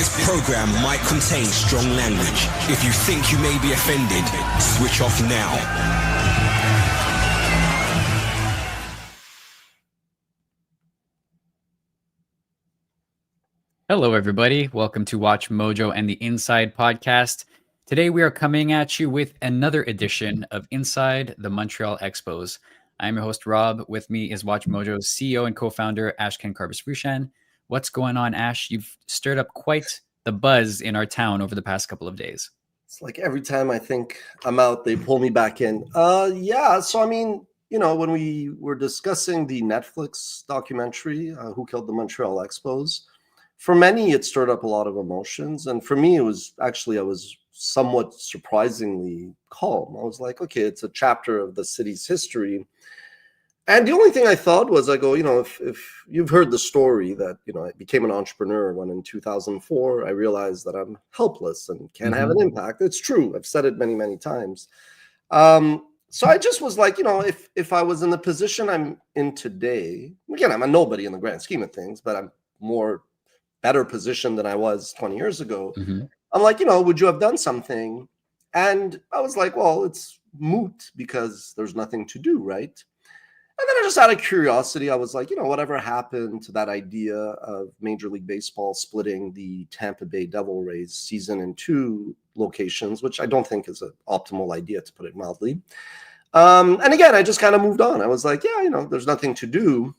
This program might contain strong language. If you think you may be offended, switch off now. Hello, everybody. Welcome to Watch Mojo and the Inside Podcast. Today, we are coming at you with another edition of Inside the Montreal Expos. I'm your host, Rob. With me is Watch Mojo's CEO and co-founder, Ashkan. What's going on, Ash? You've stirred up quite the buzz in our town over the past couple of days. It's like every time I think I'm out, they pull me back in. So I mean, when we were discussing the Netflix documentary, Who Killed the Montreal Expos, for many, it stirred up a lot of emotions. And for me, I was somewhat surprisingly calm. I was like, okay, it's a chapter of the city's history. And the only thing I thought was, I go, if you've heard the story that, I became an entrepreneur when in 2004, I realized that I'm helpless and can't have an impact. It's true. I've said it many, many times. So I just was like, if I was in the position I'm in today, again, I'm a nobody in the grand scheme of things, but I'm better position than I was 20 years ago. I'm like, would you have done something? And I was like, well, it's moot because there's nothing to do, right? And then I just out of curiosity, I was like, whatever happened to that idea of Major League Baseball splitting the Tampa Bay Devil Rays season in 2 locations, which I don't think is an optimal idea, to put it mildly. And again, I just kind of moved on. I was like, there's nothing to do.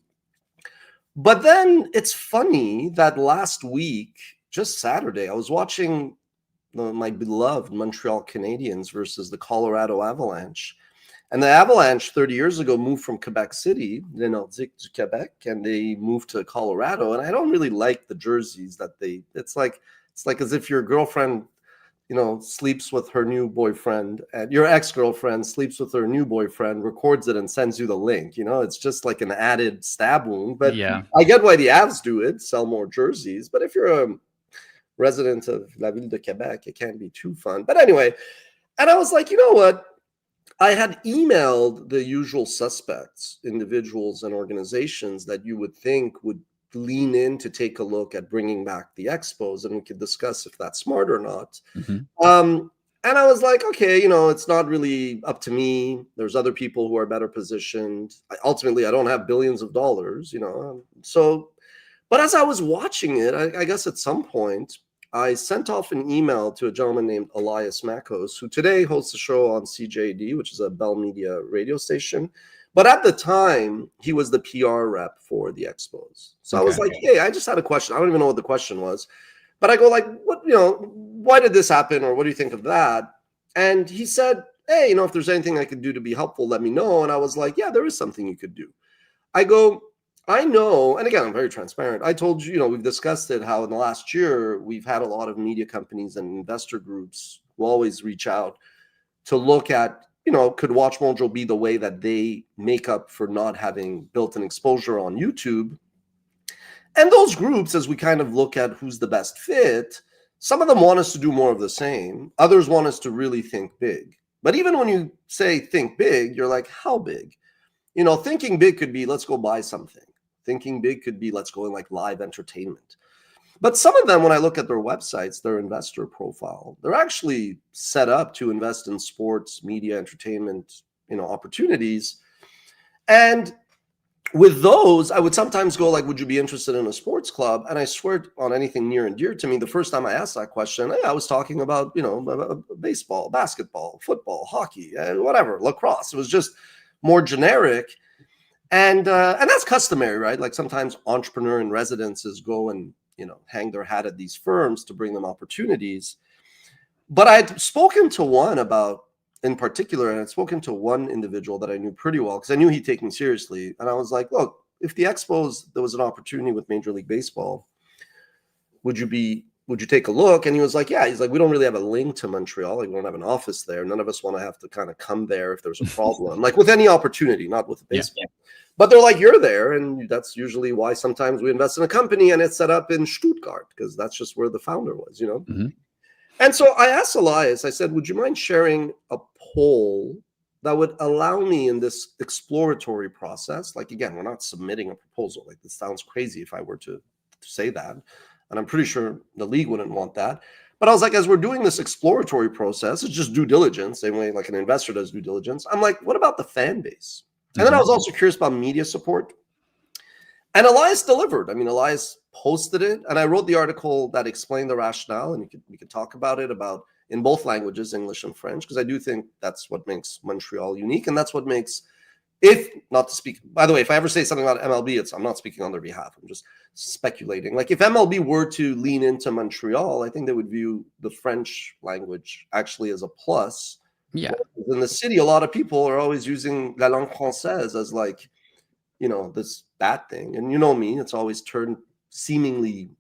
But then it's funny that last week, just Saturday, I was watching my beloved Montreal Canadiens versus the Colorado Avalanche. And the Avalanche 30 years ago moved from Quebec City, Les Nordiques du Québec, and they moved to Colorado. And I don't really like the jerseys that it's like as if your girlfriend, sleeps with her new boyfriend, and your ex-girlfriend sleeps with her new boyfriend, records it and sends you the link. It's just like an added stab wound. But yeah, I get why the Avs do it, sell more jerseys. But if you're a resident of La Ville de Québec, it can't be too fun. But anyway, and I was like, you know what? I had emailed the usual suspects, individuals and organizations that you would think would lean in to take a look at bringing back the Expos, and we could discuss if that's smart or not. And I was like, okay, it's not really up to me. There's other people who are better positioned. Ultimately, I don't have billions of dollars, So, but as I was watching it, I guess at some point, I sent off an email to a gentleman named Elias Makos, who today hosts a show on CJD, which is a Bell Media radio station. But at the time, he was the PR rep for the Expos. So I was like, hey, I just had a question. I don't even know what the question was. But I go like, what, why did this happen? Or what do you think of that? And he said, hey, if there's anything I could do to be helpful, let me know. And I was like, yeah, there is something you could do. I go, I know, and again, I'm very transparent. I told you, we've discussed it, how in the last year, we've had a lot of media companies and investor groups who always reach out to look at, could WatchMojo be the way that they make up for not having built an exposure on YouTube? And those groups, as we kind of look at who's the best fit, some of them want us to do more of the same. Others want us to really think big. But even when you say think big, you're like, how big? Thinking big could be, let's go buy something. Thinking big could be, let's go in like live entertainment. But some of them, when I look at their websites, their investor profile, they're actually set up to invest in sports, media, entertainment, opportunities. And with those, I would sometimes go like, would you be interested in a sports club? And I swear on anything near and dear to me, the first time I asked that question, I was talking about, baseball, basketball, football, hockey, whatever, lacrosse. It was just more generic. And that's customary, right? Like sometimes entrepreneur in residences go and, hang their hat at these firms to bring them opportunities. But I'd spoken to one in particular, and I'd spoken to one individual that I knew pretty well because I knew he'd take me seriously. And I was like, look, if the Expos, there was an opportunity with Major League Baseball, would you take a look? And he was like, yeah. He's like, we don't really have a link to Montreal. Like, we don't have an office there. None of us want to have to kind of come there if there's a problem. Like with any opportunity, not with baseball. Yeah. But they're like, you're there. And that's usually why sometimes we invest in a company and it's set up in Stuttgart because that's just where the founder was, And so I asked Elias, I said, would you mind sharing a poll that would allow me in this exploratory process? Like, again, we're not submitting a proposal. Like, this sounds crazy if I were to say that. And I'm pretty sure the league wouldn't want that. But I was like, as we're doing this exploratory process, it's just due diligence, same way like an investor does due diligence. I'm like, what about the fan base? And then I was also curious about media support. And Elias delivered. I mean, Elias posted it, and I wrote the article that explained the rationale, and we could talk about it in both languages, English and French, because I do think that's what makes Montreal unique, and that's what makes, if not to speak, by the way, if I ever say something about MLB, I'm not speaking on their behalf. I'm just speculating. Like if MLB were to lean into Montreal, I think they would view the French language actually as a plus. Yeah. In the city, a lot of people are always using la langue française as like, this bad thing. And you know me, it's always turned seemingly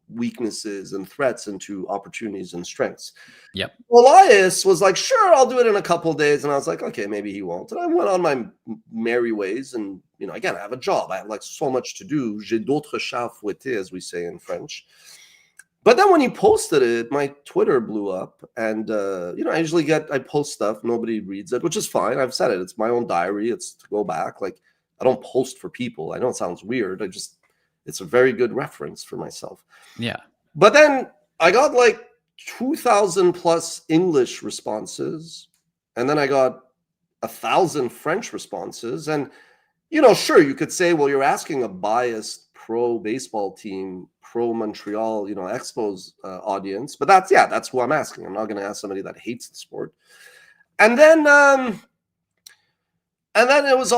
weaknesses and threats into opportunities and strengths. Yep. Elias was like, sure, I'll do it in a couple of days. And I was like, okay, maybe he won't. And I went on my merry ways. And, again, I have a job. I have like so much to do. J'ai d'autres chats à fouetter, as we say in French. But then when he posted it, my Twitter blew up. And, I post stuff. Nobody reads it, which is fine. I've said it. It's my own diary. It's to go back. Like, I don't post for people. I know it sounds weird. It's a very good reference for myself. Yeah. But then I got like 2,000 plus English responses. And then I got 1,000 French responses. And, sure, you could say, well, you're asking a biased pro baseball team, pro Montreal, Expos audience. But that's who I'm asking. I'm not going to ask somebody that hates the sport. And then it was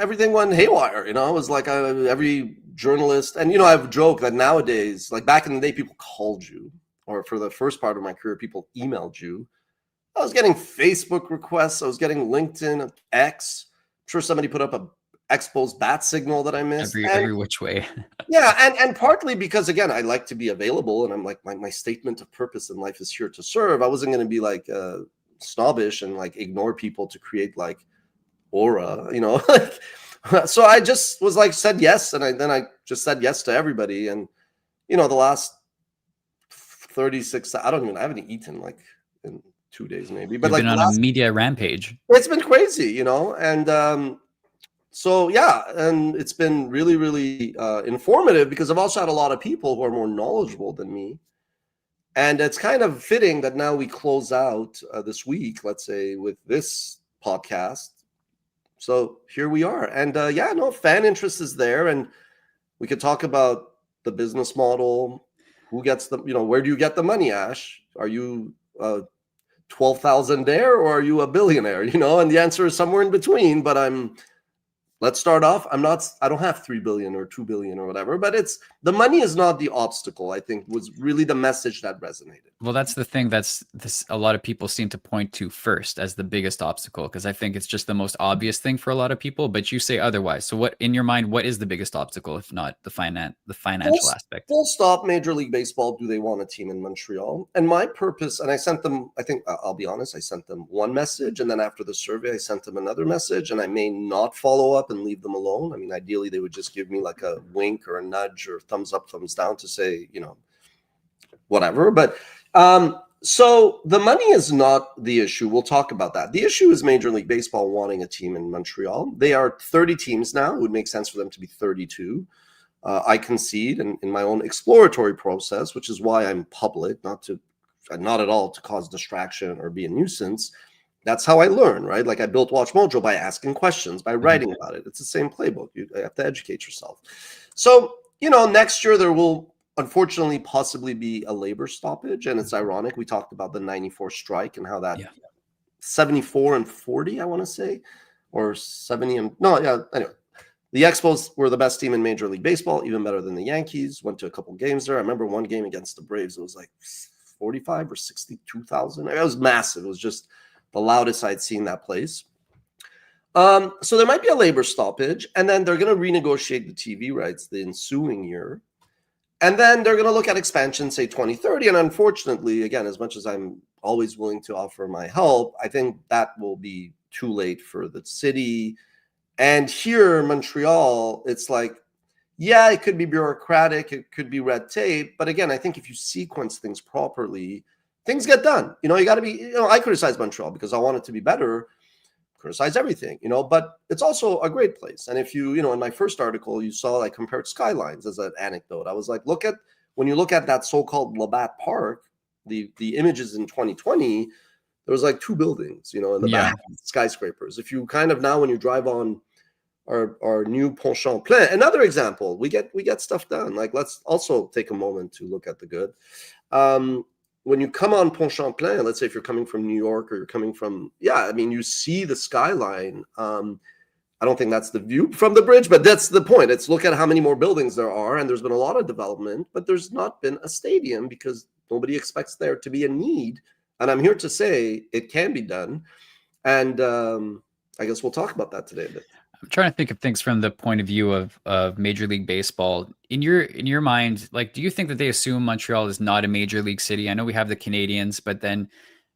everything went haywire, It was like every journalist. And, I've joked that nowadays, like back in the day, people called you. Or for the first part of my career, people emailed you. I was getting Facebook requests. I was getting LinkedIn, X. I'm sure somebody put up a Expos bat signal that I missed. Every which way. Yeah, and partly because, again, I like to be available. And I'm like, my statement of purpose in life is here to serve. I wasn't going to be like snobbish and like ignore people to create like aura, so I just was like, said yes. And I just said yes to everybody. And, the last 36, I haven't eaten like in 2 days maybe, but You've like been on a media rampage. It's been crazy, and so yeah, and it's been really, really informative because I've also had a lot of people who are more knowledgeable than me. And it's kind of fitting that now we close out this week, let's say, with this podcast. So here we are. And fan interest is there. And we could talk about the business model. Who gets where do you get the money, Ash? Are you 12,000 there or are you a billionaire? And the answer is somewhere in between. But let's start off. I don't have 3 billion or 2 billion or whatever, but the money is not the obstacle, I think, was really the message that resonated. Well, that's the thing a lot of people seem to point to first as the biggest obstacle, because I think it's just the most obvious thing for a lot of people, but you say otherwise. So what, in your mind, what is the biggest obstacle, if not the financial aspect? Full stop. Major League Baseball, do they want a team in Montreal? And my purpose, and I sent them, I think, I'll be honest, I sent them one message, and then after the survey, I sent them another message, and I may not follow up and leave them alone. I mean, ideally, they would just give me like a wink or a nudge or thumbs up, thumbs down to say, whatever. But so the money is not the issue. We'll talk about that. The issue is Major League Baseball wanting a team in Montreal. They are 30 teams now. It would make sense for them to be 32. I concede in my own exploratory process, which is why I'm public, not at all to cause distraction or be a nuisance. That's how I learn, right? Like I built WatchMojo by asking questions, by writing about it. It's the same playbook. You have to educate yourself. So, next year there will unfortunately possibly be a labor stoppage. And it's ironic. We talked about the 94 strike and how that 74 and 40, I want to say, or 70 and anyway. The Expos were the best team in Major League Baseball, even better than the Yankees. Went to a couple games there. I remember one game against the Braves. It was like 45 or 62,000. It was massive. It was just the loudest I'd seen that place. So there might be a labor stoppage, and then they're going to renegotiate the TV rights the ensuing year. And then they're going to look at expansion, say 2030. And unfortunately, again, as much as I'm always willing to offer my help, I think that will be too late for the city. And here in Montreal, it's like, yeah, it could be bureaucratic, it could be red tape. But again, I think if you sequence things properly, things get done. You got to be, I criticize Montreal because I want it to be better. Criticize everything, but it's also a great place. And if you, in my first article, you saw I compared skylines as an anecdote. I was like, look at when you look at that so-called Labatt Park, the images in 2020, there was like 2 buildings, in the back, skyscrapers. If you kind of now, when you drive on our new Pont Champlain, another example, we get stuff done. Like, let's also take a moment to look at the good. When you come on Pont Champlain, let's say if you're coming from New York or you're coming from, you see the skyline. I don't think that's the view from the bridge, but that's the point. It's look at how many more buildings there are, and there's been a lot of development, but there's not been a stadium because nobody expects there to be a need. And I'm here to say it can be done. And I guess we'll talk about that today a bit. I'm trying to think of things from the point of view of Major League Baseball. In your mind, like, do you think that they assume Montreal is not a major league city? I know we have the Canadiens, but then,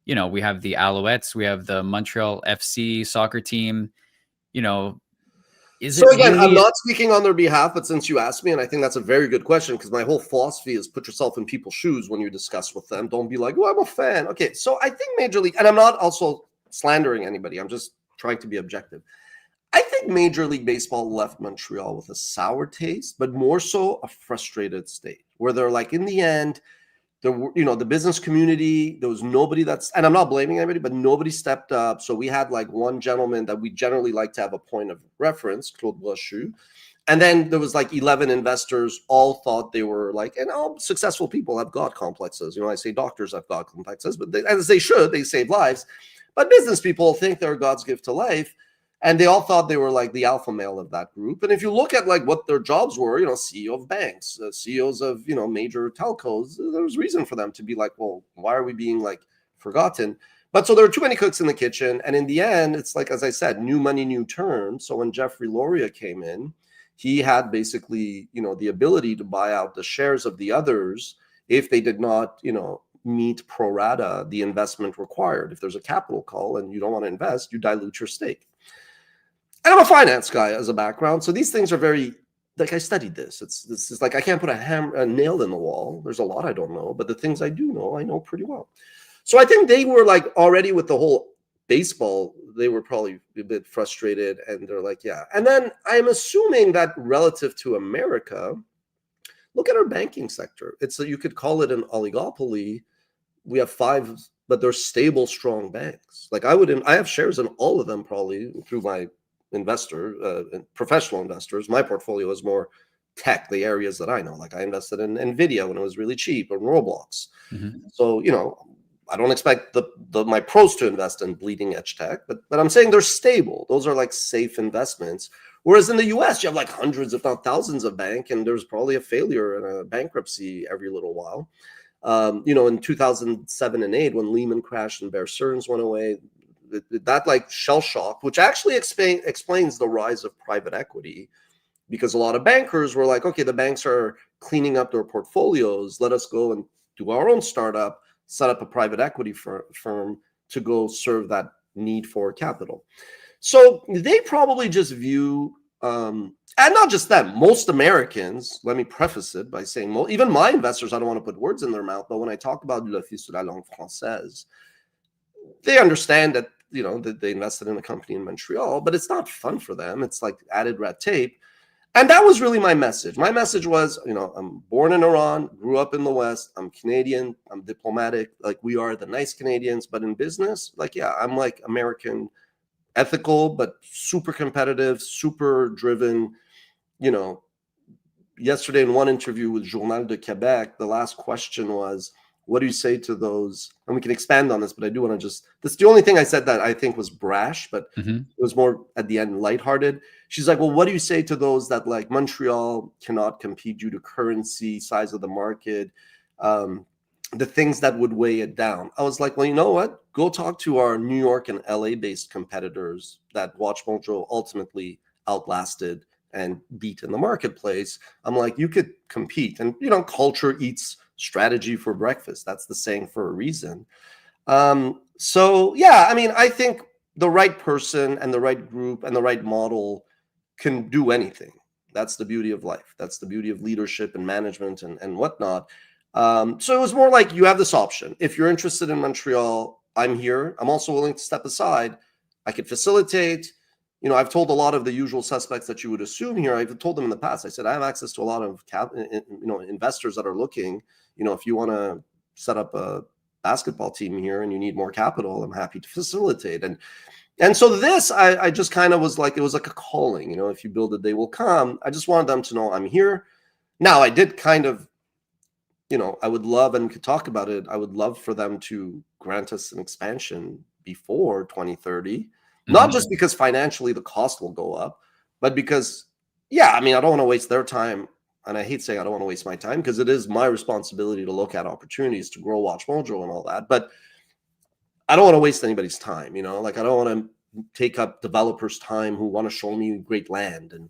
we have the Alouettes, we have the Montreal FC soccer team. So again, I'm not speaking on their behalf, but since you asked me, and I think that's a very good question, because my whole philosophy is put yourself in people's shoes when you discuss with them. Don't be like, oh, I'm a fan. Okay, so I think Major League, and I'm not also slandering anybody, I'm just trying to be objective. I think Major League Baseball left Montreal with a sour taste, but more so a frustrated state, where they're like, in the end, the business community, there was nobody and I'm not blaming anybody, but nobody stepped up. So we had like one gentleman that we generally like to have a point of reference, Claude Brochu. And then there was like 11 investors, all thought they were like, and all successful people have God complexes. I say doctors have God complexes, but as they should, they save lives. But business people think they're God's gift to life. And they all thought they were like the alpha male of that group. And if you look at like what their jobs were, CEO of banks, CEOs of, major telcos, there was reason for them to be like, well, why are we being like forgotten? But so there are too many cooks in the kitchen. And in the end, it's like, as I said, new money, new terms. So when Jeffrey Loria came in, he had basically, the ability to buy out the shares of the others if they did not, meet pro rata the investment required. If there's a capital call and you don't want to invest, you dilute your stake. And I'm a finance guy as a background, so these things are very, like, I studied this. This is like, I can't put a nail in the wall. There's a lot I don't know, but the things I do know, I know pretty well. So I think they were like already with the whole baseball, they were probably a bit frustrated, and they're like, yeah. And then I'm assuming that relative to America, look at our banking sector. You could call it an oligopoly. We have 5, but they're stable, strong banks. Like I have shares in all of them probably through my professional investors. My portfolio is more tech, the areas that I know. Like I invested in Nvidia when it was really cheap, or Roblox. Mm-hmm. So, I don't expect my pros to invest in bleeding edge tech, but I'm saying they're stable. Those are like safe investments. Whereas in the US, you have like hundreds, if not thousands of banks, and there's probably a failure and a bankruptcy every little while. In 2007 and 8, when Lehman crashed and Bear Stearns went away, that like shell shock, which actually explains the rise of private equity, because a lot of bankers were like, okay, the banks are cleaning up their portfolios. Let us go and do our own startup, set up a private equity firm to go serve that need for capital. So they probably just view, and not just them, most Americans, let me preface it by saying, even my investors, I don't want to put words in their mouth, but when I talk about l'Office de la langue française, they understand that, that they invested in a company in Montreal, but it's not fun for them. It's like added red tape. And that was really my message. My message was, I'm born in Iran, grew up in the West. I'm Canadian. I'm diplomatic. Like, we are the nice Canadians. But in business, like, yeah, I'm like American, ethical, but super competitive, super driven. Yesterday in one interview with Journal de Québec, the last question was, what do you say to those? And we can expand on this, but I do want to that's the only thing I said that I think was brash, but it was more at the end lighthearted. She's like, well, what do you say to those that like Montreal cannot compete due to currency, size of the market, the things that would weigh it down? I was like, well, you know what? Go talk to our New York and LA based competitors that WatchMojo ultimately outlasted and beat in the marketplace. I'm like, you could compete, and culture eats strategy for breakfast. That's the saying for a reason. So yeah, I think the right person and the right group and the right model can do anything. That's the beauty of life. That's the beauty of leadership and management and whatnot. So it was more like, you have this option. If you're interested in Montreal, I'm here. I'm also willing to step aside. I could facilitate. I've told a lot of the usual suspects that you would assume here. I've told them in the past. I said, I have access to a lot of investors that are looking. If you want to set up a basketball team here and you need more capital, I'm happy to facilitate. And so this, I just kind of was like, it was like a calling. If you build it, they will come. I just wanted them to know I'm here. Now, I did kind of, I would love, and we could talk about it, I would love for them to grant us an expansion before 2030. Not just because financially the cost will go up, but because, I don't want to waste their time. And I hate saying I don't want to waste my time because it is my responsibility to look at opportunities to grow WatchMojo and all that. But I don't want to waste anybody's time, like I don't want to take up developers' time who want to show me great land. And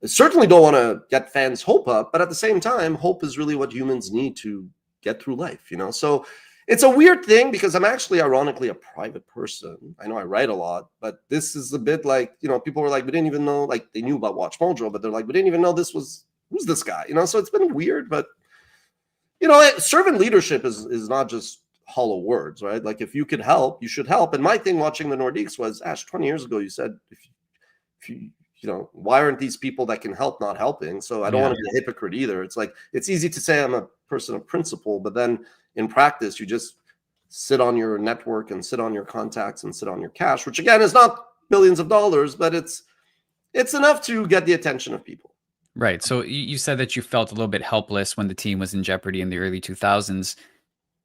I certainly don't want to get fans' hope up. But at the same time, hope is really what humans need to get through life, So it's a weird thing because I'm actually ironically a private person. I know I write a lot, but this is a bit like, people were like, we didn't even know, like they knew about WatchMojo, but they're like, we didn't even know who's this guy, So it's been weird, but, servant leadership is not just hollow words, right? Like if you could help, you should help. And my thing watching the Nordiques was, Ash, 20 years ago, you said, if you why aren't these people that can help not helping? So I don't want to be a hypocrite either. It's like, it's easy to say I'm a person of principle, but then in practice, you just sit on your network and sit on your contacts and sit on your cash, which again is not billions of dollars, but it's enough to get the attention of people. Right. So you said that you felt a little bit helpless when the team was in jeopardy in the early 2000s.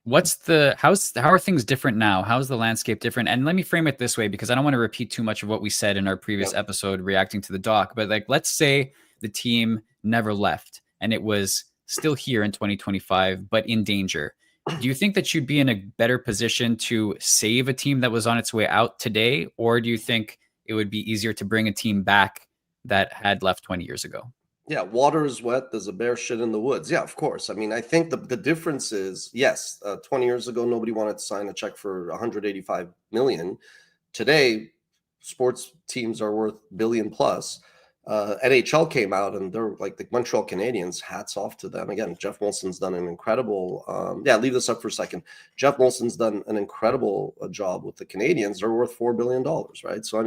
How are things different now? How's the landscape different? And let me frame it this way, because I don't want to repeat too much of what we said in our previous episode reacting to the doc, but like, let's say the team never left and it was still here in 2025, but in danger. Do you think that you'd be in a better position to save a team that was on its way out today? Or do you think it would be easier to bring a team back that had left 20 years ago? Yeah, water is wet. There's a bear shit in the woods. Yeah, of course. I think the difference is, yes, 20 years ago, nobody wanted to sign a check for 185 million. Today, sports teams are worth billion plus. NHL came out and they're like the Montreal Canadiens, hats off to them. Again, Jeff Molson's done an incredible, leave this up for a second. Jeff Molson's done an incredible job with the Canadiens. They're worth $4 billion, right? So,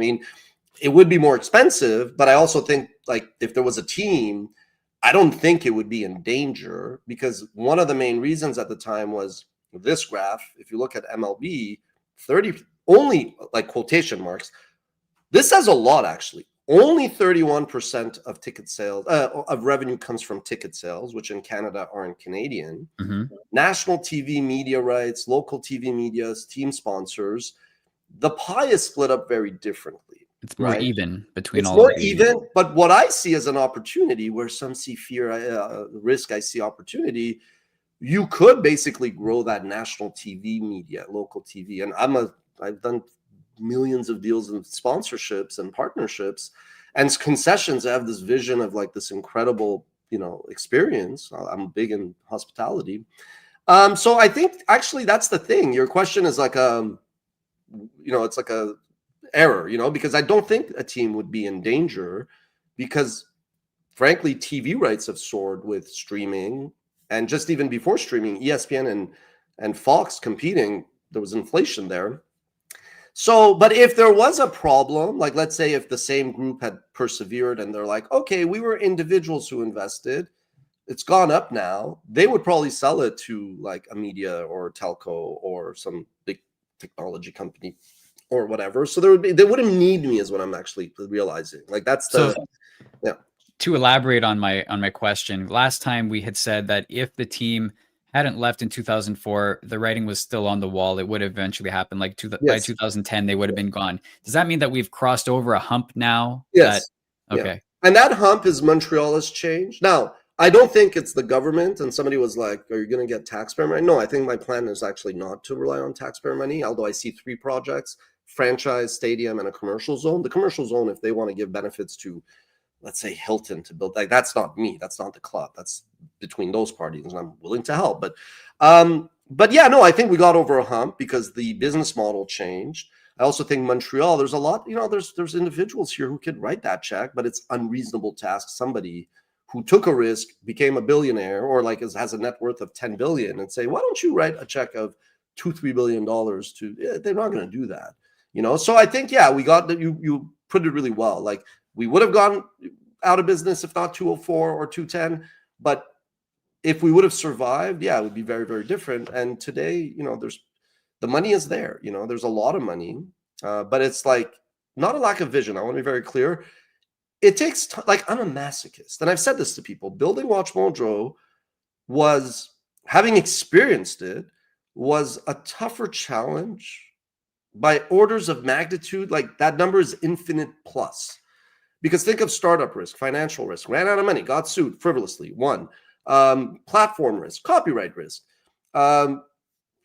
it would be more expensive, but I also think like if there was a team, I don't think it would be in danger because one of the main reasons at the time was this graph. If you look at MLB, 30 only like quotation marks. This says a lot actually. Only 31% of ticket sales of revenue comes from ticket sales, which in Canada are in Canadian. National TV media rights, local TV medias, team sponsors. The pie is split up very differently. It's more even between all. It's more even, but what I see as an opportunity, where some see fear, risk, I see opportunity. You could basically grow that national TV media, local TV, and I've done millions of deals and sponsorships and partnerships and concessions. I have this vision of like this incredible, experience. I'm big in hospitality, so I think actually that's the thing. Your question is like it's like a error, because I don't think a team would be in danger because frankly, TV rights have soared with streaming and just even before streaming, ESPN and Fox competing, there was inflation there. So, but if there was a problem, like let's say if the same group had persevered and they're like, okay, we were individuals who invested, it's gone up now, they would probably sell it to like a media or telco or some big technology company or whatever. So they wouldn't need me is what I'm actually realizing. Like that's To elaborate on my question, last time we had said that if the team hadn't left in 2004, the writing was still on the wall. It would eventually happen. By 2010, they would have been gone. Does that mean that we've crossed over a hump now? Yes. Okay. Yeah. And that hump is Montreal has changed. Now, I don't think it's the government. And somebody was like, are you going to get taxpayer money? No, I think my plan is actually not to rely on taxpayer money, although I see 3 projects. Franchise, stadium, and a commercial zone. The commercial zone, if they want to give benefits to, let's say, Hilton to build, like that's not me. That's not the club. That's between those parties, and I'm willing to help. But yeah, no, I think we got over a hump because the business model changed. I also think Montreal, there's a lot, there's individuals here who could write that check, but it's unreasonable to ask somebody who took a risk, became a billionaire, or like has a net worth of 10 billion and say, why don't you write a check of $2-3 billion to, they're not going to do that. So I think, we got that. You put it really well. Like, we would have gone out of business if not 204 or 210, but if we would have survived, yeah, it would be very, very different. And today, you know, the money is there. You know, there's a lot of money, but it's like not a lack of vision. I want to be very clear. It takes like, I'm a masochist, and I've said this to people. Building Watch Mojo was, having experienced it, was a tougher challenge by orders of magnitude. Like, that number is infinite plus. Because think of startup risk, financial risk, ran out of money, got sued frivolously, won. Platform risk, copyright risk,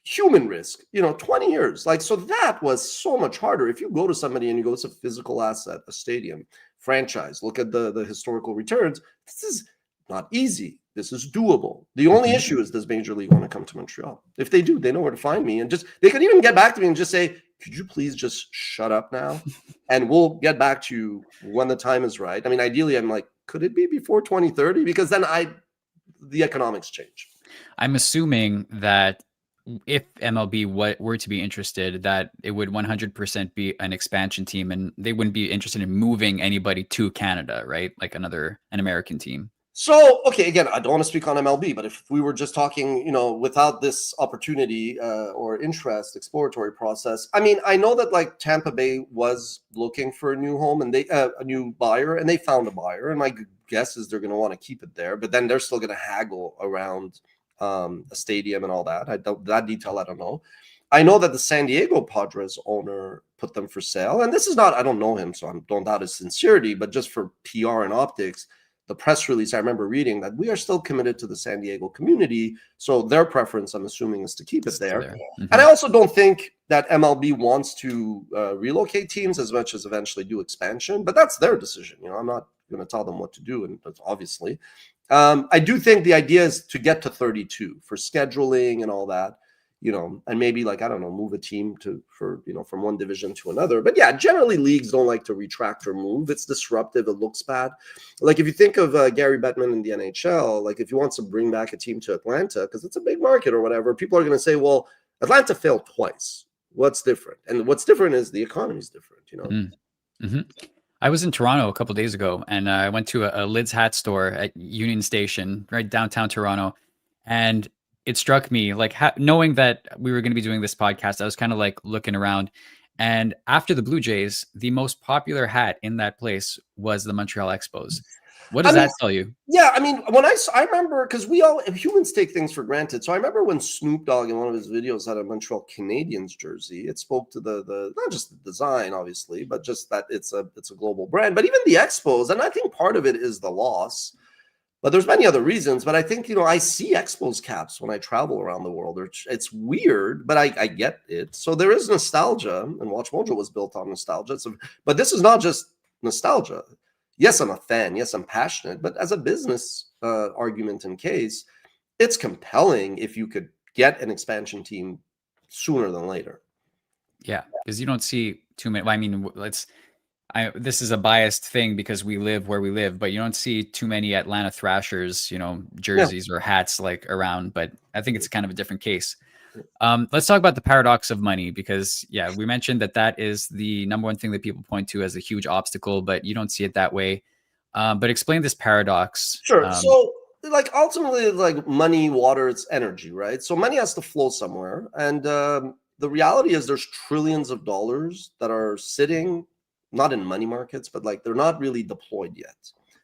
human risk, you know, 20 years. Like, so that was so much harder. If you go to somebody and you go, it's a physical asset, a stadium, franchise, look at the historical returns. This is not easy. This is doable. The only issue is, does Major League want to come to Montreal? If they do, they know where to find me. And just, they could even get back to me and just say, could you please just shut up now? And we'll get back to you when the time is right. I mean, ideally, I'm like, could it be before 2030? Because then the economics change. I'm assuming that if MLB were to be interested, that it would 100% be an expansion team, and they wouldn't be interested in moving anybody to Canada, right? Like an American team. So, okay, again, I don't want to speak on MLB, but if we were just talking, you know, without this opportunity or interest, exploratory process, I mean, I know that like Tampa Bay was looking for a new home, and they a new buyer, and they found a buyer, and my guess is they're going to want to keep it there, but then they're still going to haggle around a stadium and all that. That detail I don't know. I know that the San Diego Padres owner put them for sale, and this is not, I don't know him, so I don't doubt his sincerity, but just for PR and optics, the press release I remember reading that we are still committed to the San Diego community. So their preference, I'm assuming, is to keep it there. Mm-hmm. And I also don't think that MLB wants to relocate teams as much as eventually do expansion, but that's their decision. You know, I'm not going to tell them what to do, and obviously. I do think the idea is to get to 32 for scheduling and all that, you know, and maybe like, I don't know, move a team from one division to another. But yeah, generally leagues don't like to retract or move. It's disruptive. It looks bad. Like if you think of Gary Bettman in the NHL, like if he wants to bring back a team to Atlanta, because it's a big market or whatever, people are going to say, well, Atlanta failed twice. What's different? And what's different is the economy's different, you know? Mm-hmm. I was in Toronto a couple of days ago, and I went to a Lids hat store at Union Station, right downtown Toronto. And it struck me, like, knowing that we were going to be doing this podcast, I was kind of like looking around. And after the Blue Jays, the most popular hat in that place was the Montreal Expos. What does that tell you? Yeah, I mean, when I remember, because humans take things for granted. So I remember when Snoop Dogg in one of his videos had a Montreal Canadiens jersey, it spoke to the not just the design, obviously, but just that it's a global brand. But even the Expos, and I think part of it is the loss, but there's many other reasons. But I think, you know, I see Expos caps when I travel around the world. It's weird, but I get it. So there is nostalgia, and WatchMojo was built on nostalgia. But this is not just nostalgia. Yes, I'm a fan. Yes, I'm passionate. But as a business argument and case, it's compelling if you could get an expansion team sooner than later. Yeah, because you don't see too many. I mean, this is a biased thing because we live where we live, but you don't see too many Atlanta Thrashers, you know, jerseys or hats like around. But I think it's kind of a different case. Let's talk about the paradox of money, because we mentioned that is the number one thing that people point to as a huge obstacle, but you don't see it that way. But explain this paradox. Sure. So like ultimately, like money, water, it's energy, right? So money has to flow somewhere. And the reality is there's trillions of dollars that are sitting, not in money markets, but like they're not really deployed yet.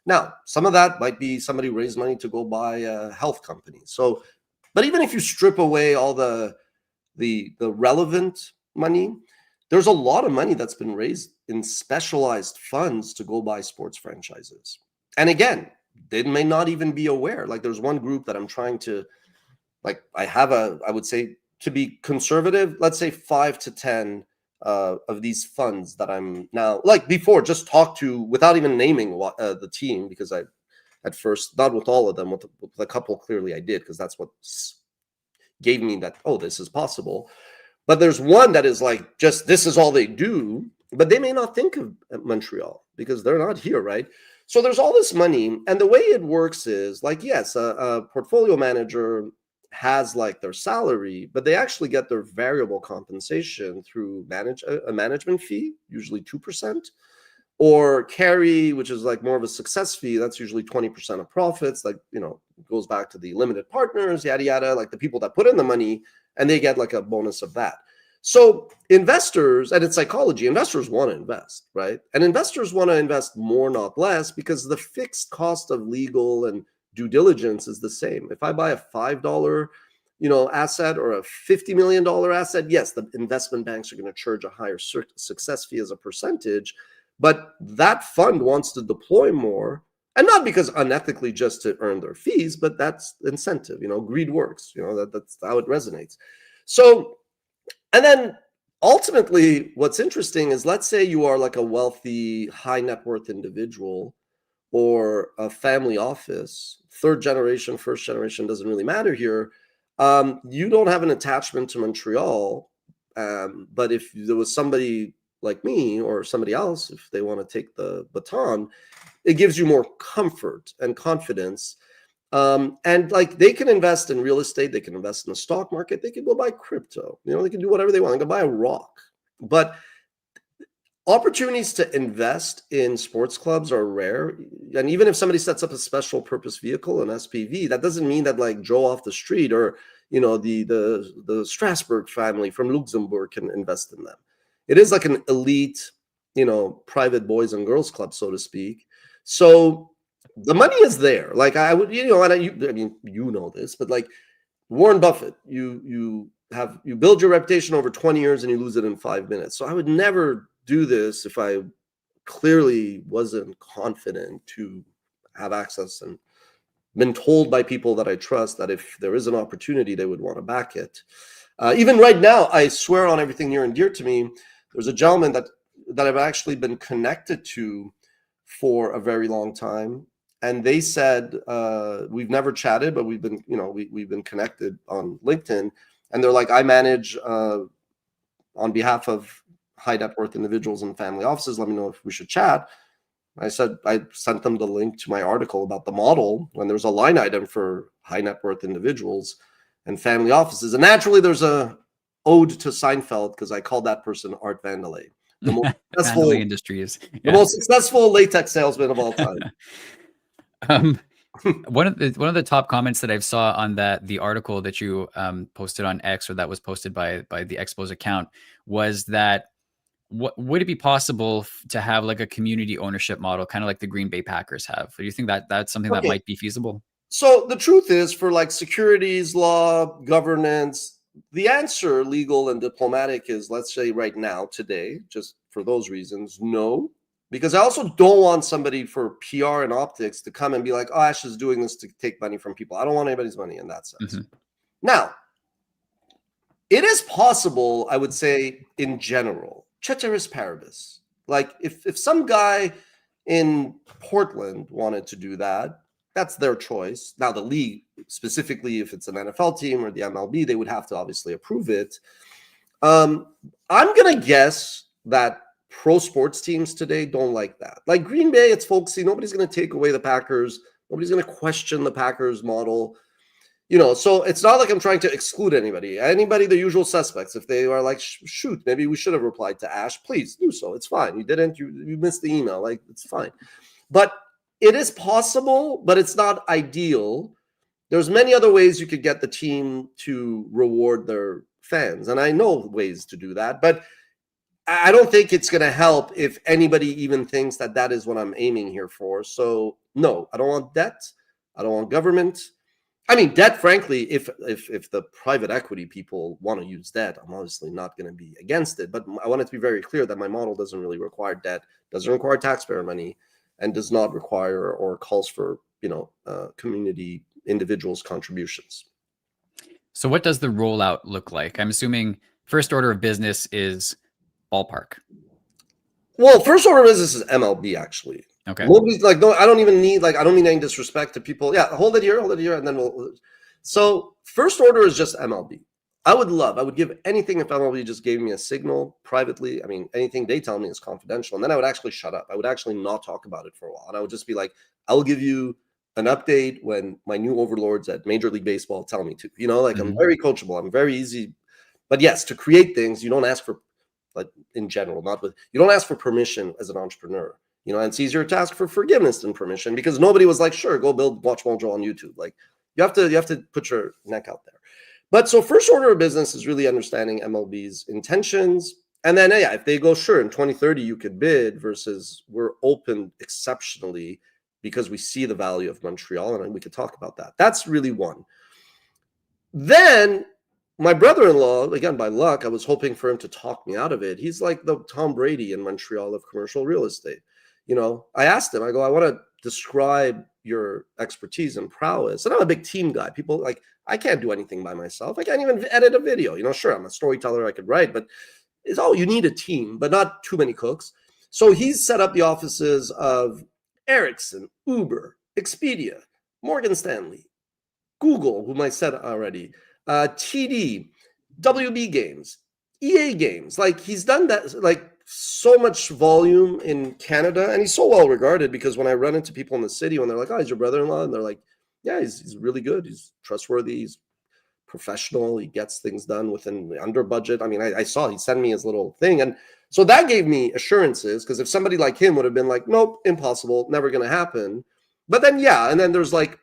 Now, some of that might be somebody raised money to go buy a health company. So, but even if you strip away all the relevant money, there's a lot of money that's been raised in specialized funds to go buy sports franchises. And again, they may not even be aware. Like there's one group that I'm trying to, like I would say, to be conservative, let's say 5 to 10 of these funds that I'm now, like before, just talked to without even naming the team, because I, at first, not with all of them, with a couple clearly I did, because that's what gave me that, oh, this is possible. But there's one that is like, just this is all they do, but they may not think of Montreal because they're not here, right? So there's all this money, and the way it works is like, yes, a portfolio manager has like their salary, but they actually get their variable compensation through a management fee, usually 2%, or carry, which is like more of a success fee. That's usually 20% of profits. Like, goes back to the limited partners, yada, yada, like the people that put in the money, and they get like a bonus of that. So investors, and it's psychology, investors want to invest, right? And investors want to invest more, not less, because the fixed cost of legal and due diligence is the same. If I buy a $5, asset or a $50 million asset, yes, the investment banks are going to charge a higher success fee as a percentage, but that fund wants to deploy more, and not because unethically just to earn their fees, but that's incentive. Greed works. That's how it resonates. So, and then ultimately, what's interesting is, let's say you are like a wealthy, high net worth individual or a family office, third generation, first generation, doesn't really matter here. You don't have an attachment to Montreal, but if there was somebody like me or somebody else, if they want to take the baton, it gives you more comfort and confidence. And like, they can invest in real estate, they can invest in the stock market, they can go buy crypto, they can do whatever they want. They can buy a rock. But opportunities to invest in sports clubs are rare. And even if somebody sets up a special purpose vehicle, an SPV, that doesn't mean that like Joe off the street or the Strasbourg family from Luxembourg can invest in them. It is like an elite, private boys and girls club, so to speak. So the money is there. Like, I would, this, but like Warren Buffett, you build your reputation over 20 years and you lose it in 5 minutes. So I would never do this if I clearly wasn't confident to have access and been told by people that I trust that if there is an opportunity, they would want to back it. Even right now, I swear on everything near and dear to me, there's a gentleman that I've actually been connected to for a very long time. And they said, we've never chatted, but we've been, we've been connected on LinkedIn. And they're like, I manage on behalf of high net worth individuals and family offices. Let me know if we should chat. I said, I sent them the link to my article about the model when there's a line item for high net worth individuals and family offices. And naturally, there's a ode to Seinfeld, because I called that person Art Vandelay, the most successful Industries. Yeah. The most successful latex salesman of all time. One of the top comments that I saw on the article that you posted on X, or that was posted by the Expos account, was that would it be possible to have like a community ownership model, kind of like the Green Bay Packers have? Do you think that that's something that might be feasible? So the truth is, for like securities law, governance, the answer, legal and diplomatic, is, let's say right now, today, just for those reasons, no. Because I also don't want somebody for PR and optics to come and be like, oh, Ash is doing this to take money from people. I don't want anybody's money in that sense. Mm-hmm. Now, it is possible, I would say, in general, ceteris paribus. Like, if some guy in Portland wanted to do that, that's their choice. Now, the league, specifically if it's an NFL team or the MLB, they would have to obviously approve it. I'm going to guess that pro sports teams today don't like that. Like Green Bay, it's folksy. Nobody's going to take away the Packers. Nobody's going to question the Packers model. So it's not like I'm trying to exclude anybody. The usual suspects, if they are like, shoot, maybe we should have replied to Ash, please do so. It's fine. You didn't, you missed the email. Like, it's fine. But it is possible, but it's not ideal. There's many other ways you could get the team to reward their fans. And I know ways to do that, but I don't think it's going to help if anybody even thinks that that is what I'm aiming here for. So no, I don't want debt. I don't want government. I mean, debt, frankly, if the private equity people want to use debt, I'm obviously not going to be against it. But I want it to be very clear that my model doesn't really require debt, doesn't require taxpayer money, and does not require or calls for, community individuals' contributions. So what does the rollout look like? I'm assuming first order of business is ballpark. Well, first order of business is MLB, actually. Okay. Nobody's like, no, I don't mean any disrespect to people. Yeah, hold it here, and then so first order is just MLB. I would give anything if MLB just gave me a signal privately. I mean, anything they tell me is confidential. And then I would actually shut up. I would actually not talk about it for a while. And I would just be like, I will give you an update when my new overlords at Major League Baseball tell me to. Mm-hmm. I'm very coachable. I'm very easy. But yes, to create things, you don't ask for, like in general, you don't ask for permission as an entrepreneur. You know, and it's easier to ask for forgiveness than permission, because nobody was like, sure, go build WatchMojo on YouTube. Like, you have to put your neck out there. But so first order of business is really understanding MLB's intentions. And then, yeah, if they go, sure, in 2030 you could bid, versus we're open exceptionally because we see the value of Montreal, and we could talk about that. That's really one. Then my brother-in-law, again, by luck, I was hoping for him to talk me out of it. He's like the Tom Brady in Montreal of commercial real estate. You know, I asked him, I go, I want to describe your expertise and prowess. And I'm a big team guy. People like, I can't do anything by myself. I can't even edit a video. You know, sure, I'm a storyteller, I could write, but it's you need a team, but not too many cooks. So he's set up the offices of Ericsson, Uber, Expedia, Morgan Stanley, Google, whom I said already, TD, WB Games, EA Games. Like, he's done that, like, so much volume in Canada, and he's so well regarded, because when I run into people in the city, when they're like, oh, he's your brother-in-law, and they're like, yeah, he's really good, he's trustworthy, he's professional, he gets things done within under budget. I mean, I saw he sent me his little thing, and so that gave me assurances, because if somebody like him would have been like, nope, impossible, never gonna happen. But then, yeah, and then there's like,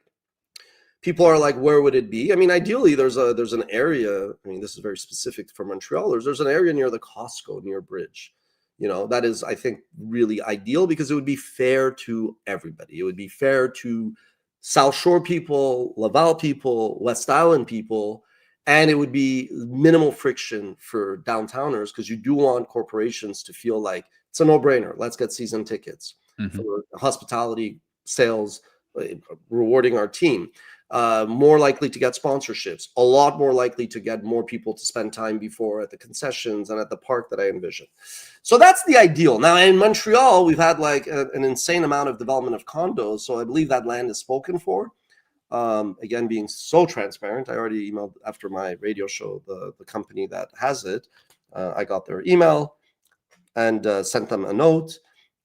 people are like, where would it be? I mean, ideally, there's an area, I mean, this is very specific for Montreal, there's an area near the Costco, near Bridge. You know, that is, I think, really ideal, because it would be fair to everybody. It would be fair to South Shore people, Laval people, West Island people, and it would be minimal friction for downtowners, because you do want corporations to feel like it's a no-brainer. Let's get season tickets for hospitality, sales, rewarding our team. More likely to get sponsorships, a lot more likely to get more people to spend time before at the concessions and at the park that I envision. So that's the ideal. Now, in Montreal, we've had like an insane amount of development of condos. So I believe that land is spoken for. Again, being so transparent, I already emailed after my radio show, the company that has it. I got their email and sent them a note.